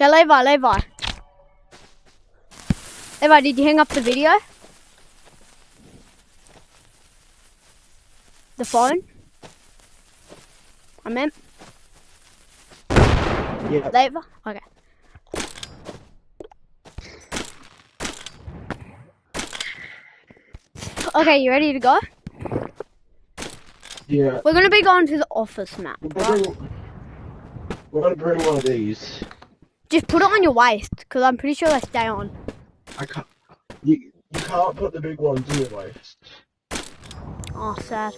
Okay, Levi. Levi, did you hang up the video? The phone? I meant? Yeah. Levi? Okay. Okay, you ready to go? Yeah. We're gonna be going to the office map, right? We're gonna bring one of these. Just put it on your waist, because I'm pretty sure they stay on. I can't. You can't put the big ones in your waist. Oh, sad.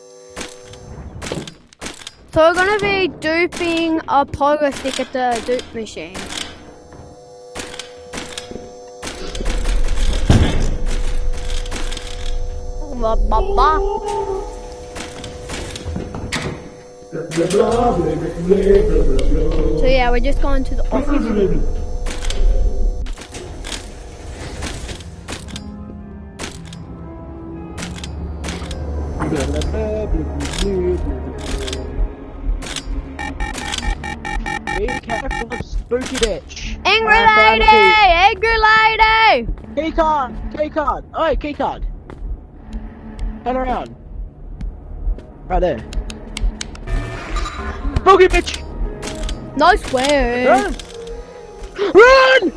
So we're gonna be duping a pogo stick at the dupe machine. Ba ba ba. So yeah, we're just going to the office. Be careful of spooky bitch. Angry lady! Keycard! Oi, keycard! Turn around. Right there. Spooky bitch! No swearing. Run!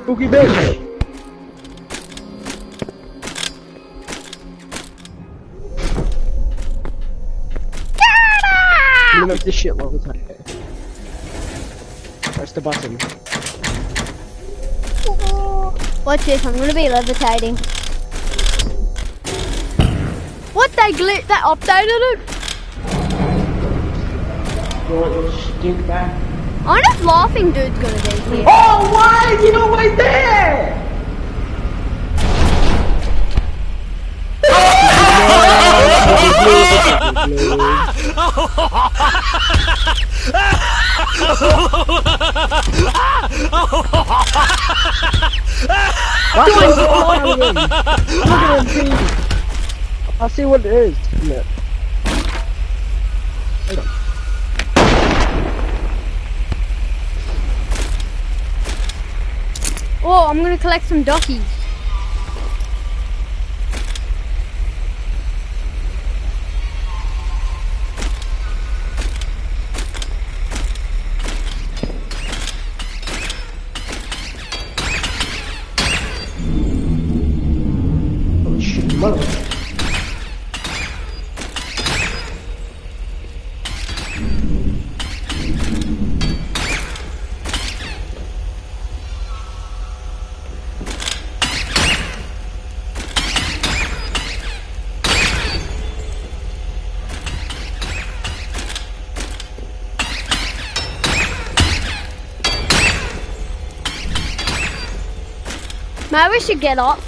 Spooky bitch! I'm gonna make this shit levitate. Press the button. Watch this, I'm gonna be levitating. What, they updated it? You want your stink back? I wonder if Laughing Dude's gonna be here. Oh, why is he always there? I'll see what it is. Yeah. Hold on. Oh, I'm gonna collect some duckies. Oh shit, mother. Maybe we should get up.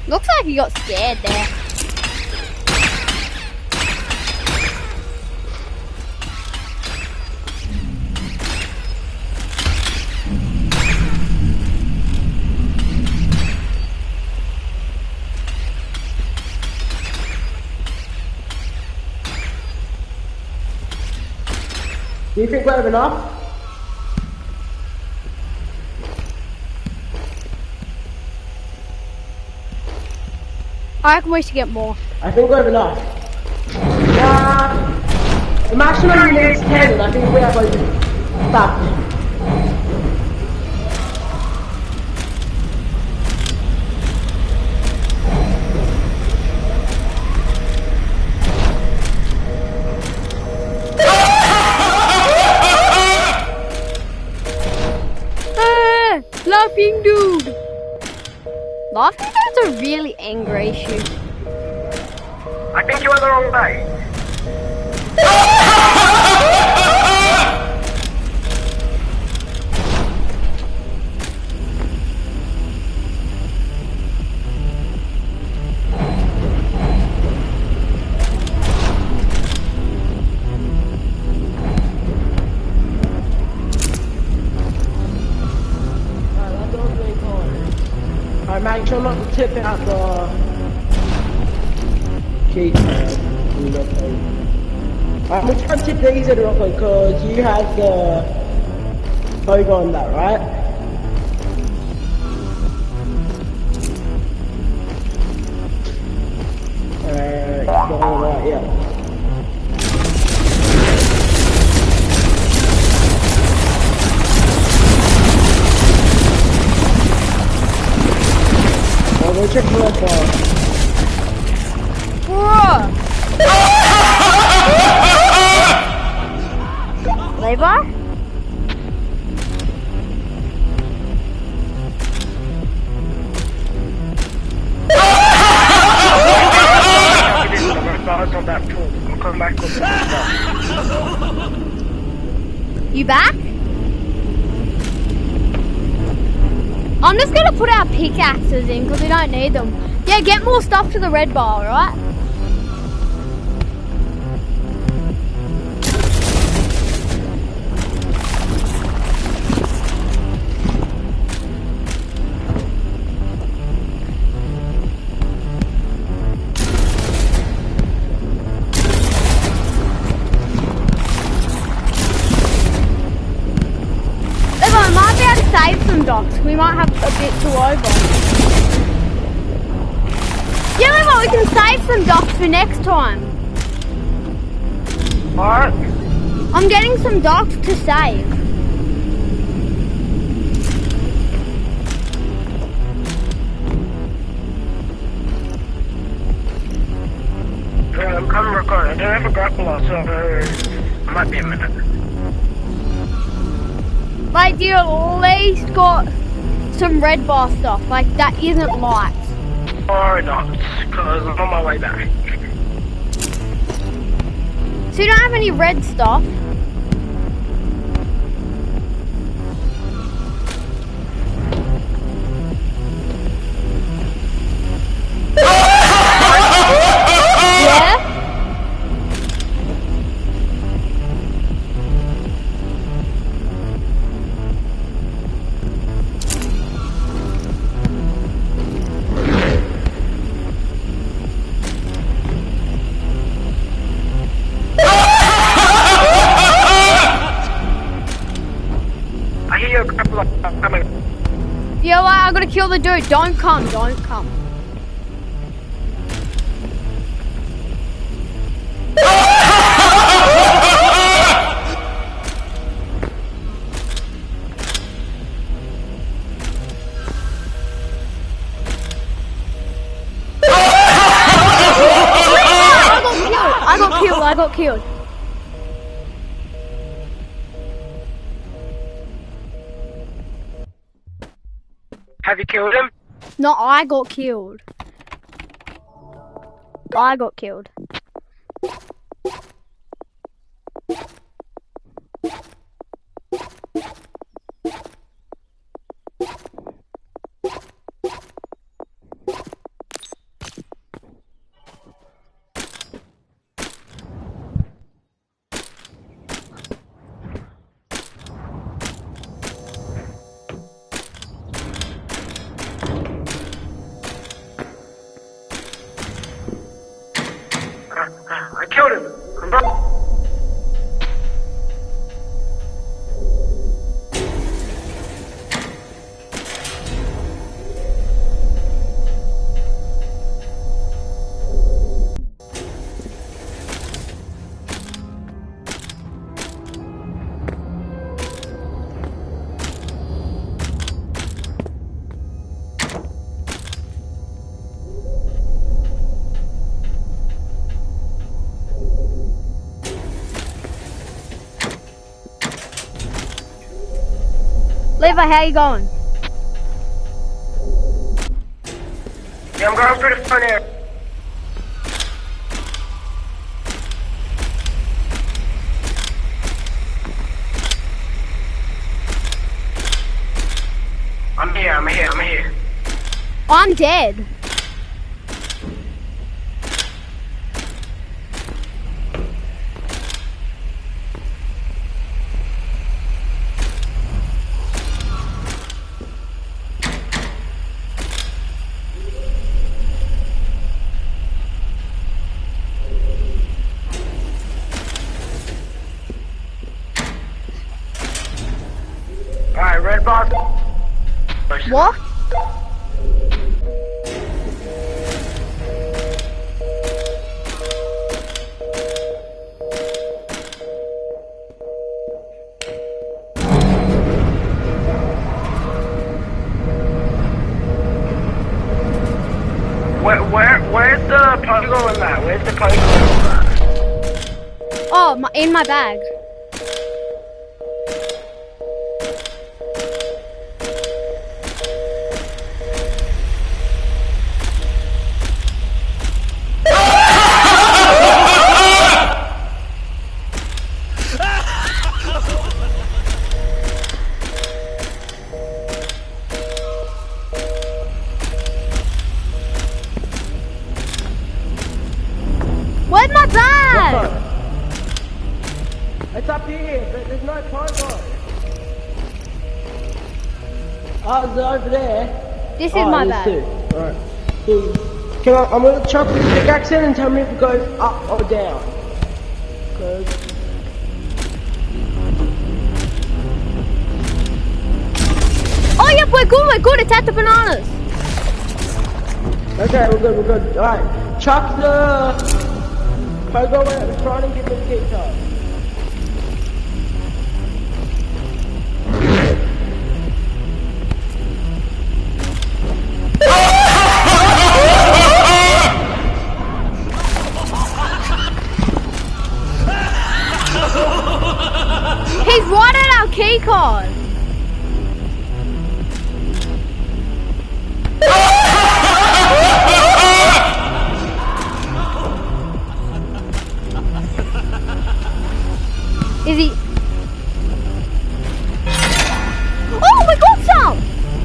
Looks like he got scared there. Do you think we have enough? I reckon we should get more. I think we have enough. The maximum we need is 10, and I think we have like 5. Laughing Dude! Laughing Dude's a really angry issue. I think you are the wrong way. sure not to tip out the keypad. I'm gonna try to tip these in real quick because you have the pogo on that, right? Going right, yeah. Well, we'll check the red bar. Bruh! Levi? On that tool. I'll come back with that. You back? I'm just gonna put our pickaxes in because we don't need them. Yeah, get more stuff to the red bar, alright? Save some docks. We might have a bit too over. Yeah, Levi, we can save some docks for next time. What? I'm getting some docks to save. Yeah, I'm coming recording. I don't have a grappler, so I might be a minute. Like, you at least got some red bar stuff. Like, that isn't light. Or not, because I'm on my way back. So you don't have any red stuff? Yeah? Yeah, well, I gotta kill the dude. Don't come, don't come. I got killed. Have you killed him? No, I got killed. I got killed. I killed him. I'm back. Levi, how you going? Yeah, I'm going through the front area. I'm here. I'm dead. What? Where's the pogo in that? Where's the pogo in that? Oh, in my bag. Where's my bag? It's up here, but there's no pogo. Oh, it's over there. This is my bag. Alright. Come on, I'm gonna chuck this pickaxe in and tell me if it goes up or down. Oh, yep, we're good. It's at the bananas. Okay, we're good. Alright, chuck the pogo out the front and give me the key card. He's right at our key card. Is he? Oh, we got some!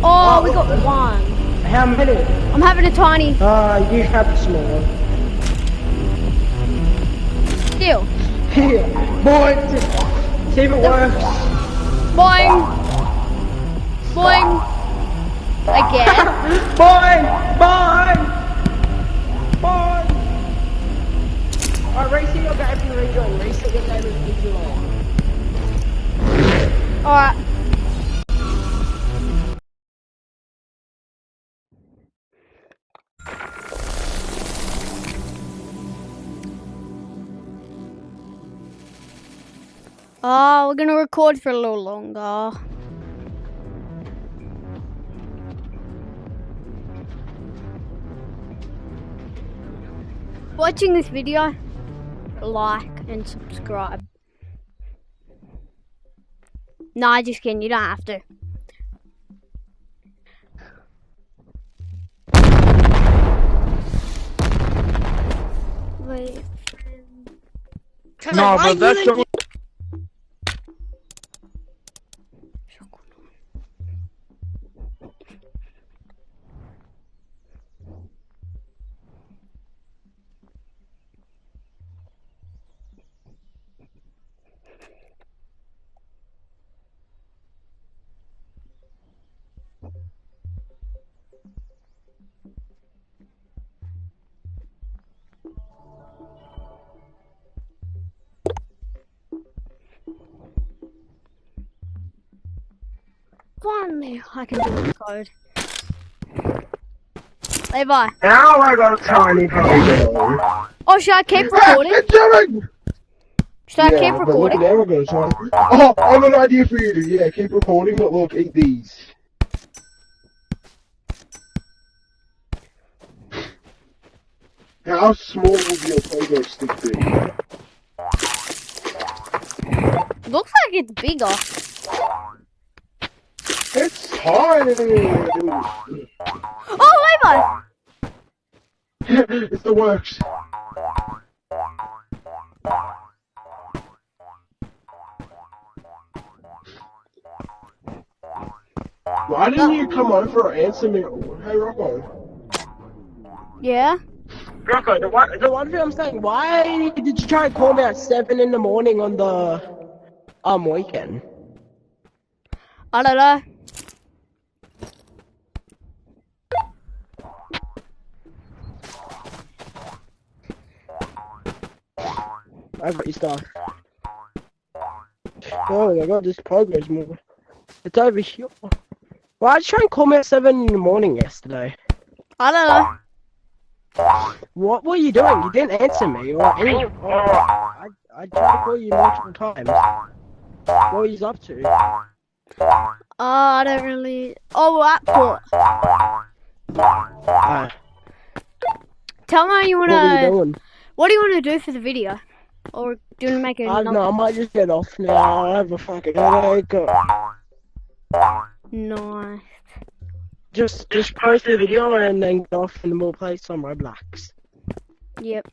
Oh, we got one. How many? I'm having a tiny. You have the small one. Still. Here, boy, see if it works. Boing. Boing. Again. Boing! Alright, racing your game from rejoin. Racing your game from rejoin. Alright. Oh, we're gonna record for a little longer. Watching this video, like and subscribe. Nah, just kidding, you don't have to. Wait. No, but that's the... Finally, I can do the code. Levi. Now I got a tiny pogo. Oh, should I keep recording? Should I keep recording? Look, now we're gonna try. Oh, I have an idea for you to yeah, keep recording, but look, eat these. How small would your pogo stick be? Looks like it's bigger. It's tiny. Oh, Levi! It's the works. Why didn't you come over and answer me? Hey, Rocco. Yeah? Rocco, the one thing I'm saying, why did you try and call me at 7 in the morning on the weekend? I don't know. I got your stuff. Oh my god, this pogo's more. It's over here. Why did you try and call me at 7 in the morning yesterday? I don't know. What were you doing? You didn't answer me or any. I tried to call you multiple times. What were you up to? I don't really. Oh, at port. Tell me how you What were you wanna. doing? What do you wanna do for the video? Or do you wanna make it? I don't know. I might just get off now. I have a fucking headache. Nice. Just post the video and then get off and we'll play some Roblox. Yep.